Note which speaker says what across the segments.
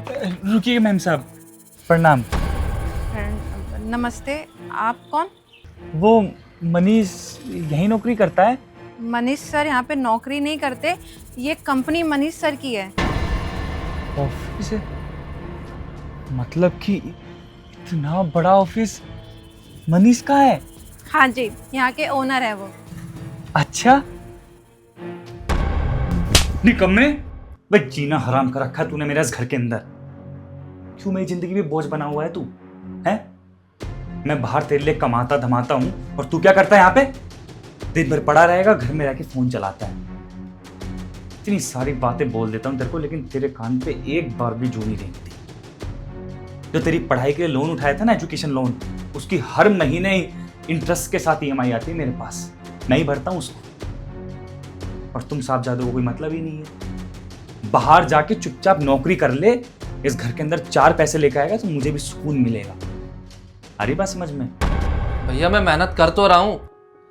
Speaker 1: रुकिए मैम साहब, प्रणाम।
Speaker 2: नमस्ते, आप कौन?
Speaker 1: वो मनीष यही नौकरी करता है?
Speaker 2: मनीष सर यहाँ पे नौकरी नहीं करते, ये कंपनी मनीष सर की है।
Speaker 1: ऑफिस है? मतलब कि इतना बड़ा ऑफिस मनीष का है?
Speaker 2: हाँ जी, यहाँ के ओनर है वो।
Speaker 1: अच्छा, निकम्मे, भाई जीना हराम कर रखा है तूने मेरे इस घर के अंदर। क्यों मेरी जिंदगी में बोझ बना हुआ है तू? हैं? मैं बाहर तेरे लिए कमाता धमाता हूं और तू क्या करता है यहाँ पे? दिन भर पड़ा रहेगा, घर में रह के फोन चलाता है। इतनी सारी बातें बोल देता हूं तेरे को, लेकिन तेरे कान पे एक बार भी जू नहीं रेंगती। जो तेरी पढ़ाई के लिए लोन उठाया था ना, एजुकेशन लोन, उसकी हर महीने इंटरेस्ट के साथ EMI आती है मेरे पास, मैं ही भरता हूं उसको। और तुम साहबजादों को कोई मतलब ही नहीं है। बाहर जाके चुपचाप नौकरी कर ले, इस घर के अंदर 4 पैसे लेकर आएगा तो मुझे भी सुकून मिलेगा। अरे बात समझ में?
Speaker 3: भैया मैं मेहनत कर तो रहा हूँ,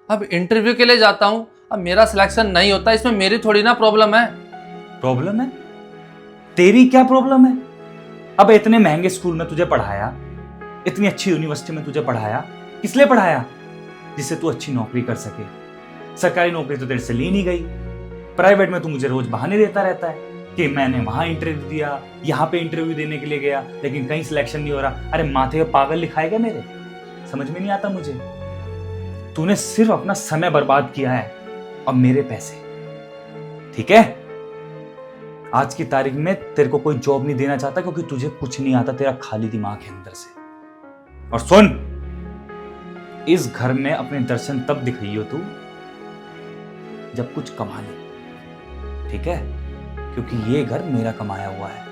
Speaker 3: अब इंटरव्यू के लिए जाता हूँ, अब मेरा सिलेक्शन नहीं होता, इसमें मेरी थोड़ी ना प्रॉब्लम है।
Speaker 1: प्रॉब्लम है? तेरी क्या प्रॉब्लम है? अब इतने महंगे स्कूल में तुझे पढ़ाया, इतनी अच्छी यूनिवर्सिटी में तुझे पढ़ाया, किस लिए पढ़ाया? जिससे तू अच्छी नौकरी कर सके। सरकारी नौकरी तो तेरे से ली नहीं गई, प्राइवेट में तू मुझे रोज बहाने देता रहता है कि मैंने वहां इंटरव्यू दिया, यहाँ पे इंटरव्यू देने के लिए गया, लेकिन कहीं सिलेक्शन नहीं हो रहा। अरे माथे पे पागल लिखाएगा मेरे? समझ में नहीं आता मुझे। तूने सिर्फ अपना समय बर्बाद किया है और मेरे पैसे। ठीक है, आज की तारीख में तेरे को कोई जॉब नहीं देना चाहता क्योंकि तुझे कुछ नहीं आता, तेरा खाली दिमाग है अंदर से। और सुन, इस घर में अपने दर्शन तब दिखाइयो तू जब कुछ कमा ले, ठीक है? क्योंकि ये घर मेरा कमाया हुआ है,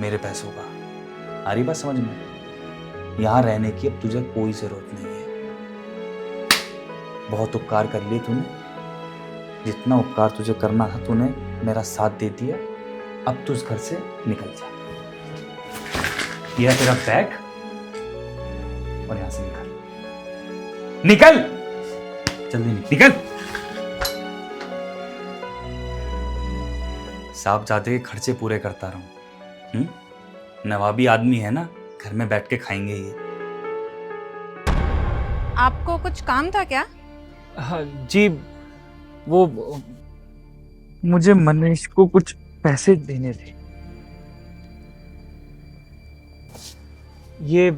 Speaker 1: मेरे पैसों का। आ रही बात समझ में? यहां रहने की अब तुझे कोई जरूरत नहीं है। बहुत उपकार कर लिए तूने, जितना उपकार तुझे करना था तूने मेरा साथ दे दिया। अब तू इस घर से निकल जा। यह तेरा बैग, और यहां से निकल, निकल जल्दी निकल। साहबजादे के खर्चे पूरे करता रहूं। नवाबी आदमी है ना, घर में बैठ के खाएंगे ये।
Speaker 2: आपको कुछ काम था क्या?
Speaker 1: हाँ जी, वो मुझे मनीष को कुछ पैसे देने थे। ये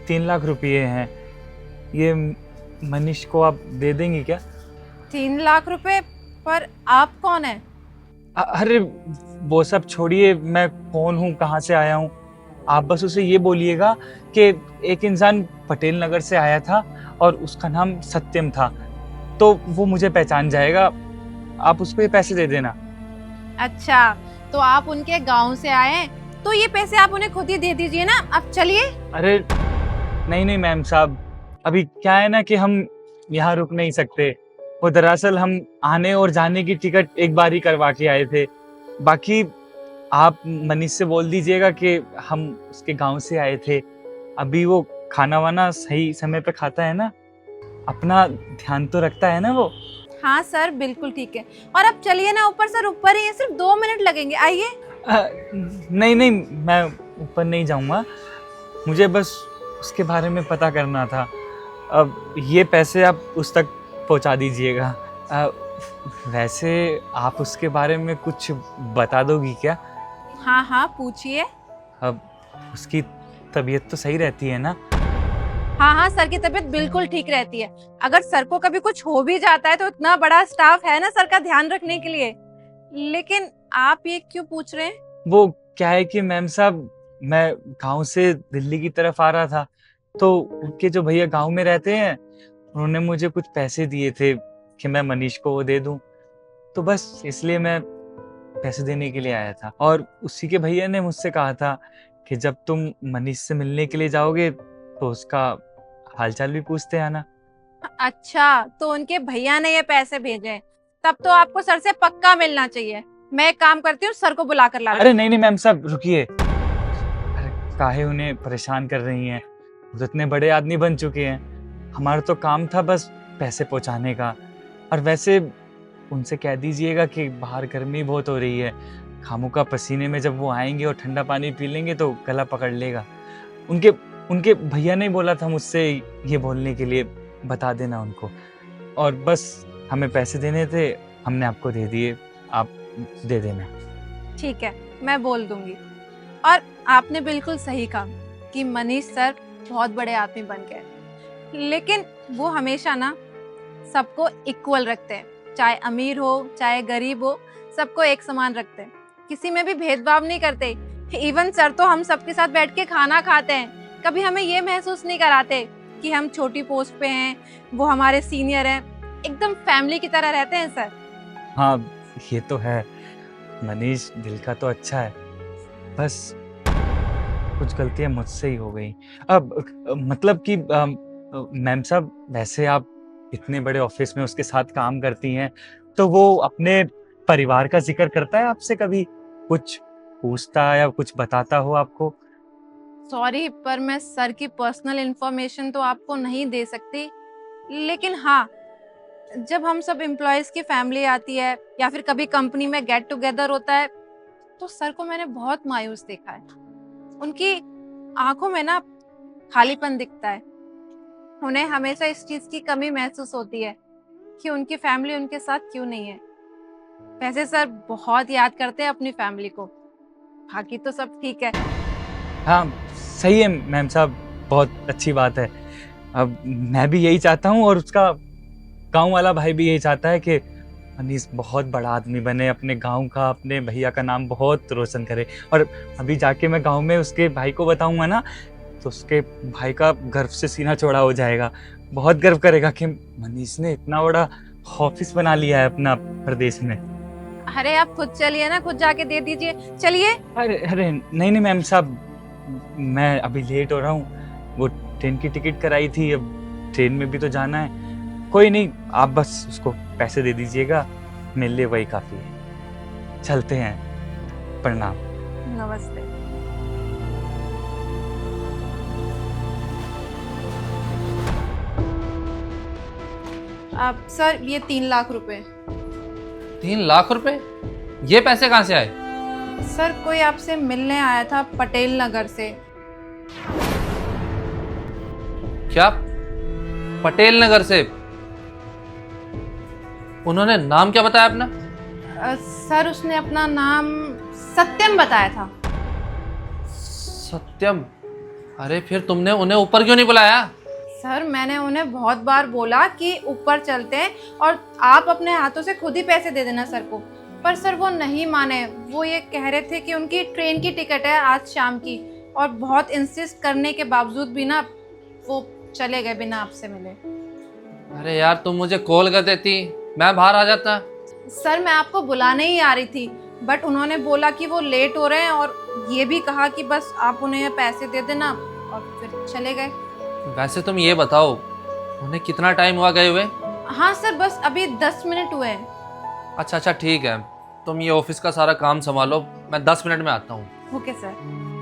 Speaker 1: 3 लाख रुपए हैं, ये मनीष को आप दे देंगे क्या?
Speaker 2: 3 लाख रुपए? पर आप कौन है?
Speaker 1: अरे वो सब छोड़िए, मैं कौन हूँ, कहाँ से आया हूँ। आप बस उसे ये बोलिएगा कि एक इंसान पटेल नगर से आया था और उसका नाम सत्यम था, तो वो मुझे पहचान जाएगा। आप उसको ये पैसे दे देना।
Speaker 2: अच्छा, तो आप उनके गांव से आए, तो ये पैसे आप उन्हें खुद ही दे दीजिए ना। अब चलिए।
Speaker 1: अरे नहीं मैम साहब, अभी क्या है ना कि हम यहाँ रुक नहीं सकते। वो दरअसल हम आने और जाने की टिकट एक बार ही करवा के आए थे। बाकी आप मनीष से बोल दीजिएगा कि हम उसके गांव से आए थे। अभी वो खाना वाना सही समय पे खाता है ना, अपना ध्यान तो रखता है ना वो।
Speaker 2: हाँ सर, बिल्कुल ठीक है। और अब चलिए ना ऊपर सर, ऊपर ही है, सिर्फ 2 मिनट लगेंगे, आइए।
Speaker 1: नहीं मैं ऊपर नहीं जाऊंगा, मुझे बस उसके बारे में पता करना था। अब ये पैसे आप उस तक पहुंचा दीजिएगा। वैसे आप उसके बारे में कुछ बता दोगी क्या?
Speaker 2: हाँ पूछिए।
Speaker 1: अब उसकी तबीयत तो सही रहती है ना?
Speaker 2: हाँ सर की तबीयत बिल्कुल ठीक रहती है। अगर सर को कभी कुछ हो भी जाता है तो इतना बड़ा स्टाफ है ना सर का ध्यान रखने के लिए। लेकिन आप ये क्यों पूछ रहे हैं?
Speaker 1: वो क्या है कि मैम साहब, मैं गांव से दिल्ली की तरफ आ रहा था, तो उनके जो भैया गांव में रहते हैं, उन्होंने मुझे कुछ पैसे दिए थे कि मैं मनीष को वो दे दूं। तो बस इसलिए मैं पैसे देने के लिए आया था। और उसी के भैया ने मुझसे कहा था कि जब तुम मनीष से मिलने के लिए जाओगे तो उसका हालचाल भी पूछते आना।
Speaker 2: अच्छा, तो उनके भैया ने ये पैसे भेजे हैं, तब तो आपको सर से पक्का मिलना चाहिए। मैं एक काम करती हूँ, सर को बुला कर ला।
Speaker 1: अरे नहीं मैम साहब, रुकिए। अरे काहे उन्हें परेशान कर रही हैं? वो तो इतने बड़े आदमी बन चुके हैं, हमारा तो काम था बस पैसे पहुंचाने का। और वैसे उनसे कह दीजिएगा कि बाहर गर्मी बहुत हो रही है, खामू का पसीने में जब वो आएंगे और ठंडा पानी पी लेंगे तो गला पकड़ लेगा। उनके उनके भैया ने बोला था मुझसे ये बोलने के लिए, बता देना उनको। और बस हमें पैसे देने थे, हमने आपको दे दिए, आप दे देना।
Speaker 2: ठीक है, मैं बोल दूंगी। और आपने बिल्कुल सही कहा कि मनीष सर बहुत बड़े आदमी बन गए, लेकिन वो हमेशा ना सबको इक्वल रखते हैं, चाहे अमीर हो चाहे गरीब हो, सबको एक समान रखते हैं, किसी में भी भेदभाव नहीं करते। इवन सर तो हम सबके साथ बैठ के खाना खाते हैं, कभी हमें ये महसूस नहीं कराते कि हम छोटी पोस्ट पे हैं, वो हमारे सीनियर हैं, एकदम फैमिली की तरह रहते हैं सर।
Speaker 1: हाँ ये तो है, मनीष दिल का तो अच्छा है, बस कुछ गलतियां मुझसे ही हो गई। अब मतलब कि मैम साहब, वैसे आप इतने बड़े ऑफिस में उसके साथ काम करती हैं, तो वो अपने परिवार का जिक्र करता है आपसे? कभी कुछ पूछता है या कुछ बताता हो आपको?
Speaker 2: सॉरी, पर मैं सर की पर्सनल इंफॉर्मेशन तो आपको नहीं दे सकती, लेकिन हाँ, जब हम सब एम्प्लॉयज की फैमिली आती है या फिर कभी कंपनी में गेट टुगेदर होता है, तो सर को मैंने बहुत मायूस देखा है। उनकी आंखों में ना खालीपन दिखता है। उन्हें हमेशा इस चीज की कमी महसूस होती है कि उनकी फैमिली उनके साथ क्यों नहीं है। वैसे सर बहुत याद करते हैं अपनी फैमिली को, बाकी तो सब ठीक है।
Speaker 1: हाँ सही है मैम साहब, बहुत अच्छी बात है। अब मैं भी यही चाहता हूँ और उसका गांव वाला भाई भी यही चाहता है कि मनीष बहुत बड़ा आदमी बने, अपने गांव का, अपने भैया का नाम बहुत रोशन करे। और अभी जाके मैं गांव में उसके भाई को बताऊंगा ना, तो उसके भाई का गर्व से सीना चौड़ा हो जाएगा, बहुत गर्व करेगा कि मनीष ने इतना बड़ा ऑफिस बना लिया है अपना प्रदेश में।
Speaker 2: अरे आप खुद चलिए ना, खुद जाके दे दीजिए, चलिए।
Speaker 1: अरे अरे नहीं नहीं मैम साहब, मैं अभी लेट हो रहा हूँ, वो ट्रेन की टिकट कराई थी, अब ट्रेन में भी तो जाना है। कोई नहीं, आप बस उसको पैसे दे दीजिएगा, मेरे लिए वही काफी है। चलते हैं, प्रणाम।
Speaker 2: नमस्ते। अब सर ये 3 लाख रुपए।
Speaker 3: 3 लाख रुपए? ये पैसे कहाँ से आए?
Speaker 2: सर कोई आपसे मिलने आया था पटेल नगर से।
Speaker 3: क्या? पटेल नगर से? उन्होंने नाम क्या बताया अपना?
Speaker 2: सर उसने अपना नाम सत्यम बताया था।
Speaker 3: सत्यम? अरे फिर तुमने उन्हें ऊपर क्यों नहीं बुलाया?
Speaker 2: सर मैंने उन्हें बहुत बार बोला कि ऊपर चलते हैं और आप अपने हाथों से खुद ही पैसे दे देना सर को, पर सर वो नहीं माने। वो ये कह रहे थे कि उनकी ट्रेन की टिकट है आज शाम की, और बहुत इंसिस्ट करने के बावजूद भी ना वो चले गए बिना आपसे मिले।
Speaker 3: अरे यार, तुम मुझे कॉल कर देती, मैं बाहर आ जाता।
Speaker 2: सर मैं आपको बुलाने ही आ रही थी, बट उन्होंने बोला कि वो लेट हो रहे हैं और ये भी कहा कि बस आप उन्हें पैसे दे देना, और फिर चले गए।
Speaker 3: वैसे तुम ये बताओ, उन्हें कितना टाइम हुआ गए हुए?
Speaker 2: हाँ सर, बस अभी 10 मिनट हुए हैं।
Speaker 3: अच्छा ठीक है, तुम ये ऑफिस का सारा काम संभालो, मैं 10 मिनट में आता हूँ।
Speaker 2: Okay sir.